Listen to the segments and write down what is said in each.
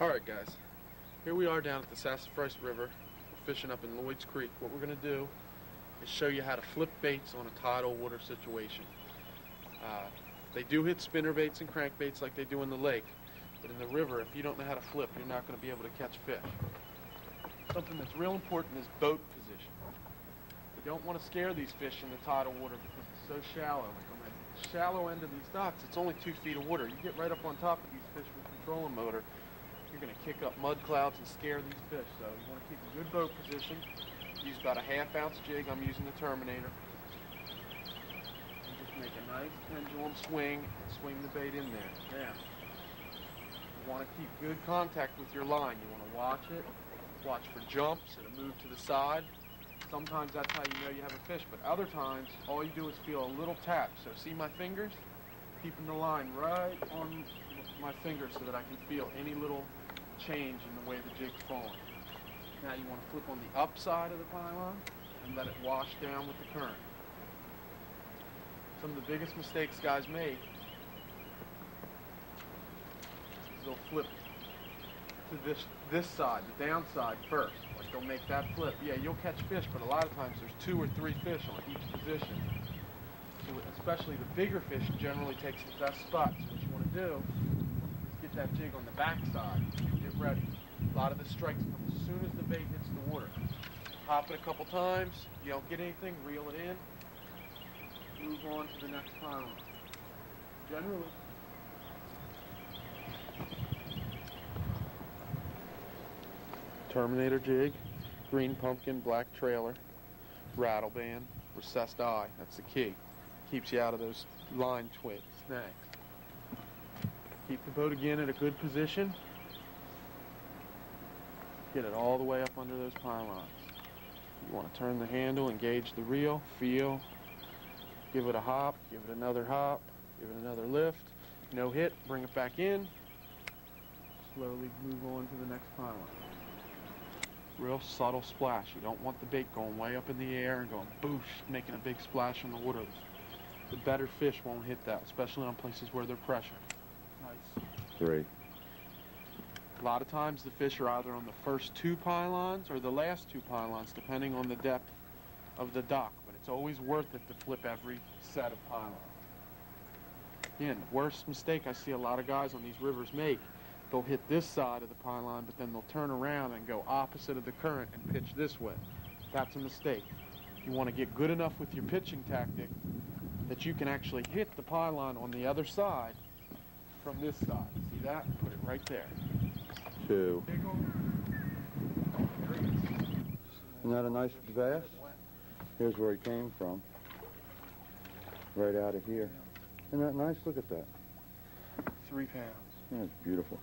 Alright guys, here we are down at the Sassafras River. We're fishing up in Lloyd's Creek. What we're going to do is show you how to flip baits on a tidal water situation. They do hit spinner baits and crankbaits like they do in the lake, but in the river, if you don't know how to flip, you're not going to be able to catch fish. Something that's real important is boat position. You don't want to scare these fish in the tidal water because it's so shallow. Like on the shallow end of these docks, it's only 2 feet of water. You get right up on top of these fish with a trolling motor, you're going to kick up mud clouds and scare these fish. So you want to keep a good boat position. Use about a 1/2 ounce jig. I'm using the Terminator. And just make a nice pendulum swing and swing the bait in there. Now, you want to keep good contact with your line. You want to watch it. Watch for jumps. It'll move to the side. Sometimes that's how you know you have a fish, but other times all you do is feel a little tap. So see my fingers? Keeping the line right on my fingers so that I can feel any little change in the way the jig's falling. Now you want to flip on the upside of the pylon and let it wash down with the current. Some of the biggest mistakes guys make is they'll flip to this side, the downside first. Like they'll make that flip. Yeah, you'll catch fish, but a lot of times there's 2 or 3 fish on each position. So especially the bigger fish generally takes the best spot. So what you want to do is get that jig on the back side and get ready. A lot of the strikes come as soon as the bait hits the water. Hop it a couple times. You don't get anything, reel it in. Move on to the next pylon. Generally. Terminator jig, green pumpkin, black trailer, rattle band, recessed eye. That's the key. Keeps you out of those line snags. Keep the boat again at a good position. Get it all the way up under those pylons. You want to turn the handle, engage the reel, feel, give it a hop, give it another hop, give it another lift. No hit, bring it back in. Slowly move on to the next pylon. Real subtle splash. You don't want the bait going way up in the air and going boosh, making a big splash in the water. The better fish won't hit that, especially on places where they're pressured. Nice. 3. A lot of times the fish are either on the first 2 pylons or the last 2 pylons, depending on the depth of the dock. But it's always worth it to flip every set of pylons. Again, the worst mistake I see a lot of guys on these rivers make, they'll hit this side of the pylon, but then they'll turn around and go opposite of the current and pitch this way. That's a mistake. You want to get good enough with your pitching tactic that you can actually hit the pylon on the other side from this side. See that? Put it right there. 2. Isn't that a nice bass? Here's where he came from. Right out of here. Isn't that nice? Look at that. 3 pounds. Yeah, it's beautiful.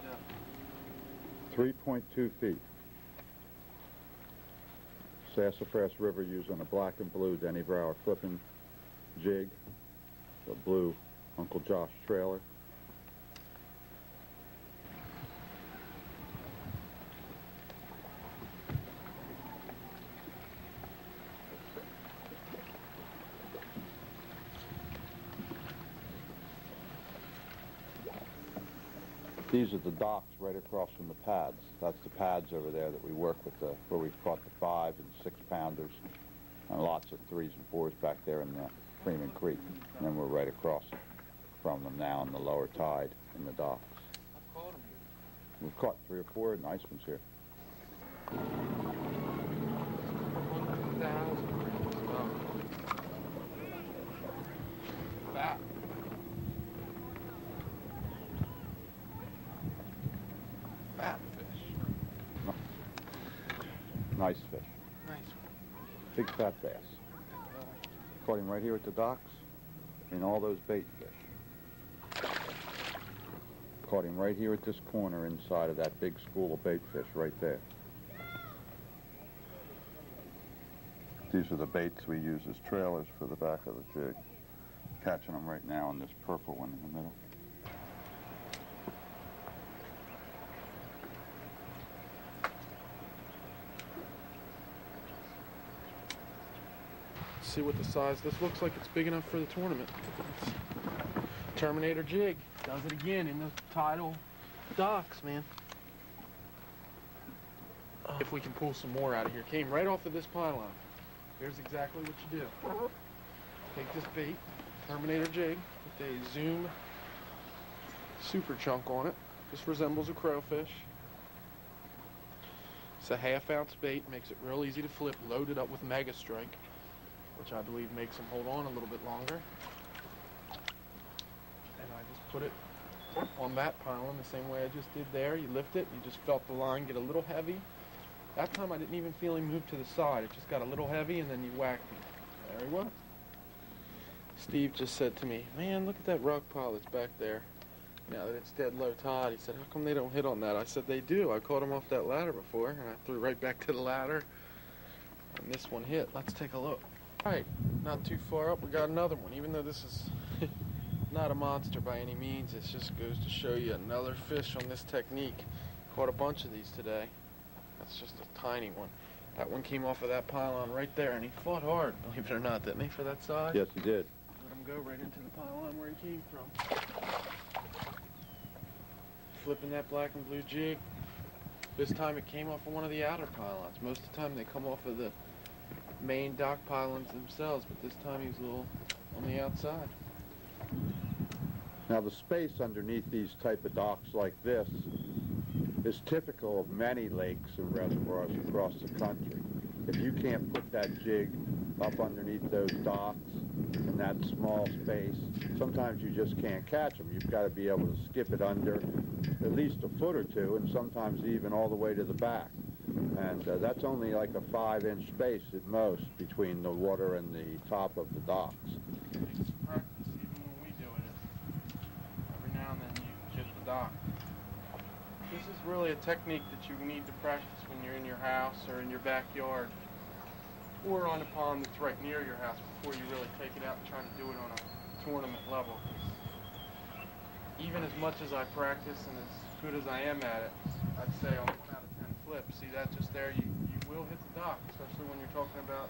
Yeah. 3.2 feet. Sassafras River using a black and blue Denny Brauer flipping jig, a blue Uncle Josh trailer. These are the docks right across from the pads. That's the pads over there that we work with, where we've caught the 5 and 6 pounders and lots of 3s and 4s back there in the Freeman Creek. And then we're right across from them now in the lower tide in the docks. I've caught them here. We've caught 3 or 4 nice ones here. 100,000. Fat. Fat fish. Nice fish. Nice Big fat bass. Caught him right here at the docks in all those bait fish. Caught him right here at this corner inside of that big school of bait fish right there. These are the baits we use as trailers for the back of the jig. Catching them right now in this purple one in the middle. see what the size. This looks like it's big enough for the tournament. Terminator jig does it again in the tidal docks, man. If we can pull some more out of here. Came right off of this pylon. Here's exactly what you do. Take this bait, Terminator jig, with a Zoom super chunk on it. Just resembles a crowfish. It's a 1/2 ounce bait, makes it real easy to flip, loaded up with Mega Strike, which I believe makes them hold on a little bit longer. And I just put it on that pylon the same way I just did there. You lift it, you just felt the line get a little heavy. That time I didn't even feel him move to the side. It just got a little heavy and then you whacked him. There he was. Steve just said to me, man, look at that rock pile that's back there. Now that it's dead low tide, he said, how come they don't hit on that? I said, they do. I caught him off that ladder before, and I threw right back to the ladder. And this one hit. Let's take a look. All right, not too far up, we got another one. Even though this is not a monster by any means, it just goes to show you another fish on this technique. Caught a bunch of these today. That's just a tiny one. That one came off of that pylon right there, and he fought hard, believe it or not, didn't he, for that size? Yes, he did. Let him go right into the pylon where he came from. Flipping that black and blue jig. This time it came off of one of the outer pylons. Most of the time they come off of the main dock pylons themselves, but this time he was a little on the outside. Now the space underneath these type of docks like this is typical of many lakes and reservoirs across the country. If you can't put that jig up underneath those docks in that small space, sometimes you just can't catch them. You've got to be able to skip it under at least a foot or two, and sometimes even all the way to the back. And that's only like a 5-inch space at most between the water and the top of the docks. It's practice even when we do it. Every now and then you hit the dock. This is really a technique that you need to practice when you're in your house or in your backyard or on a pond that's right near your house before you really take it out and try to do it on a tournament level. Even as much as I practice and as good as I am at it, I'd say on 1 out of 10 flips, see that just there, you will hit the dock, especially when you're talking about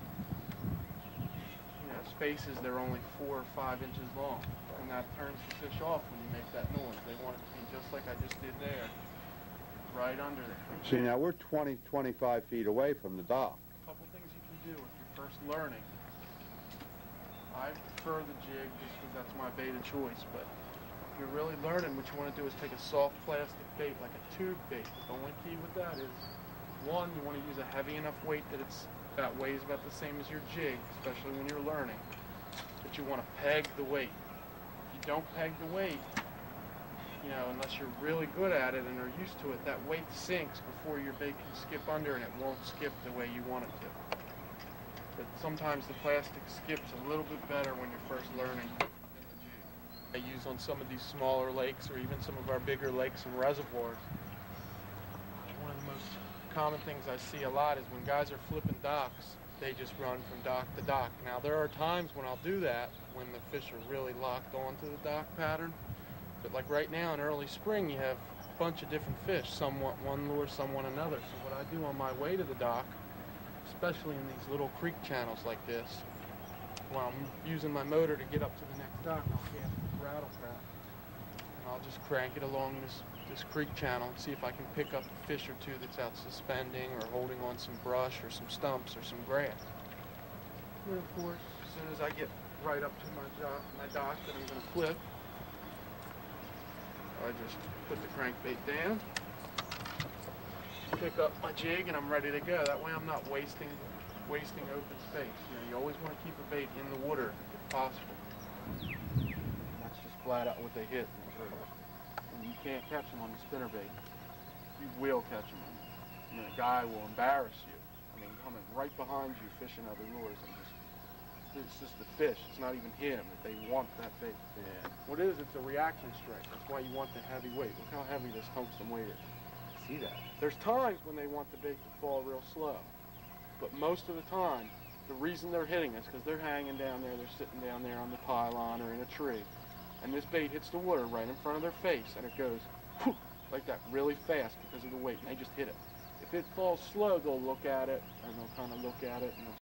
spaces that are only 4 or 5 inches long. And that turns the fish off when you make that noise. They want it to be just like I just did there. Right under there. See, now we're 20, 25 feet away from the dock. A couple things you can do if you're first learning. I prefer the jig just because that's my bait of choice, but if you're really learning, what you want to do is take a soft plastic bait, like a tube bait. The only key with that is, one, you want to use a heavy enough weight that weighs about the same as your jig, especially when you're learning, but you want to peg the weight. If you don't peg the weight, unless you're really good at it and are used to it, that weight sinks before your bait can skip under, and it won't skip the way you want it to. But sometimes the plastic skips a little bit better when you're first learning than the jig. I use on some of these smaller lakes or even some of our bigger lakes and reservoirs. One of the most common things I see a lot is when guys are flipping docks, they just run from dock to dock. Now there are times when I'll do that when the fish are really locked onto the dock pattern. But like right now in early spring, you have a bunch of different fish. Some want one lure, some want another. So what I do on my way to the dock, especially in these little creek channels like this, while I'm using my motor to get up to the next dock, I'll cast this rattle trap. And I'll just crank it along this creek channel and see if I can pick up a fish or two that's out suspending or holding on some brush or some stumps or some grass. And of course, as soon as I get right up to my dock that I'm going to flip, I just put the crankbait down, pick up my jig, and I'm ready to go. That way I'm not wasting open space. You always want to keep a bait in the water if possible. That's just flat out what they hit. And you can't catch them on the spinnerbait. You will catch them. A guy will embarrass you. Coming right behind you, fishing other lures, and it's just the fish. It's not even him. That they want that bait. Yeah. What it is, it's a reaction strike. That's why you want the heavy weight. Look how heavy this tungsten weight is. See that? There's times when they want the bait to fall real slow. But most of the time, the reason they're hitting is because they're hanging down there, they're sitting down there on the pylon or in a tree. And this bait hits the water right in front of their face, and it goes whoosh, like that really fast because of the weight, and they just hit it. If it falls slow, they'll look at it, and they'll kind of look at it, and they'll